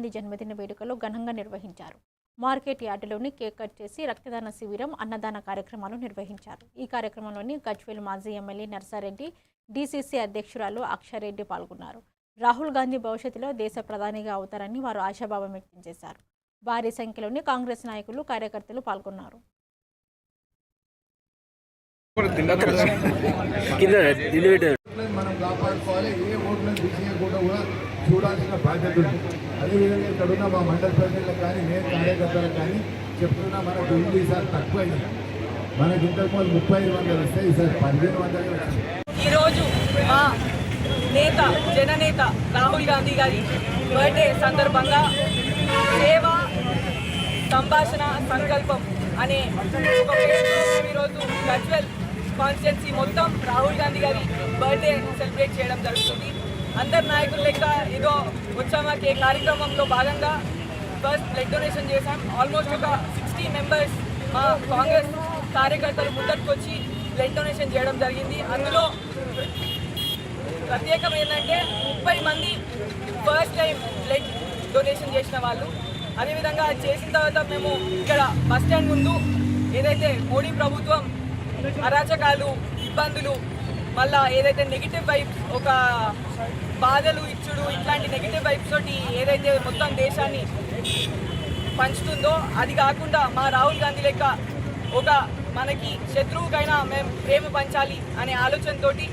గాంధీ జన్మదిన వేడుకలు ఘనంగా నిర్వహించారు. మార్కెట్ యార్డులోని కేక్ కట్ చేసి రక్తదాన శిబిరం, అన్నదాన కార్యక్రమాలు నిర్వహించారు. ఈ కార్యక్రమంలోని గజ్వేల్ మాజీ ఎమ్మెల్యే నర్సారెడ్డి, డీసీసీ అధ్యక్షురాలు అక్షరెడ్డి పాల్గొన్నారు. రాహుల్ గాంధీ భవిష్యత్తులో దేశ ప్రధానిగా అవుతారని వారు ఆశాభావం వ్యక్తం చేశారు. భారీ సంఖ్యలోని కాంగ్రెస్ నాయకులు, కార్యకర్తలు పాల్గొన్నారు. మనం కాపాడుకోవాలి. ఏ ఓట్లను తీసేయకుండా కూడా చూడాల్సిన బాధ్యత ఉంది. అదేవిధంగా ఇక్కడ ఉన్న మా మండల ప్రజలకు కానీ నేను కార్యకర్తలకు కానీ చెప్తున్నా, మనకు ఇల్లు ఈసారి తక్కువైంది. మనకి ఇంతకుముందు 3500 వస్తే ఈసారి 1500 వచ్చింది. ఈరోజు మా నేత, జననేత రాహుల్ గాంధీ గారి బర్త్డే సందర్భంగా సేవ, సంభాషణ, సంకల్పం అనే ఒక ఈరోజు గజ్వేల్ కాన్స్టిట్యున్సీ మొత్తం రాహుల్ గాంధీ గారి బర్త్డే సెలబ్రేట్ చేయడం జరుగుతుంది. అందరు నాయకులు లెక్క ఏదో వచ్చామా ఈ కార్యక్రమంలో భాగంగా ఫస్ట్ బ్లడ్ డొనేషన్ చేశాం. ఆల్మోస్ట్ ఒక 60 మెంబర్స్ మా కాంగ్రెస్ కార్యకర్తలు ముందరికి వచ్చి బ్లడ్ డొనేషన్ చేయడం జరిగింది. అందులో ప్రత్యేకం ఏంటంటే 30 మంది ఫస్ట్ టైం బ్లడ్ డొనేషన్ చేసిన వాళ్ళు. అదేవిధంగా చేసిన తర్వాత మేము ఇక్కడ బస్టాండ్ ముందు ఏదైతే మోడీ ప్రభుత్వం అరాచకాలు, ఇబ్బందులు, మళ్ళా ఏదైతే నెగిటివ్ వైబ్స్, ఒక బాధలు ఇచ్చుడు, ఇట్లాంటి నెగిటివ్ వైబ్స్ తోటి ఏదైతే మొత్తం దేశాన్ని పంచుతుందో అది కాకుండా మా రాహుల్ గాంధీ లెక్క ఒక మనకి శత్రువుకైనా మేము ప్రేమ పంచాలి అనే ఆలోచనతోటి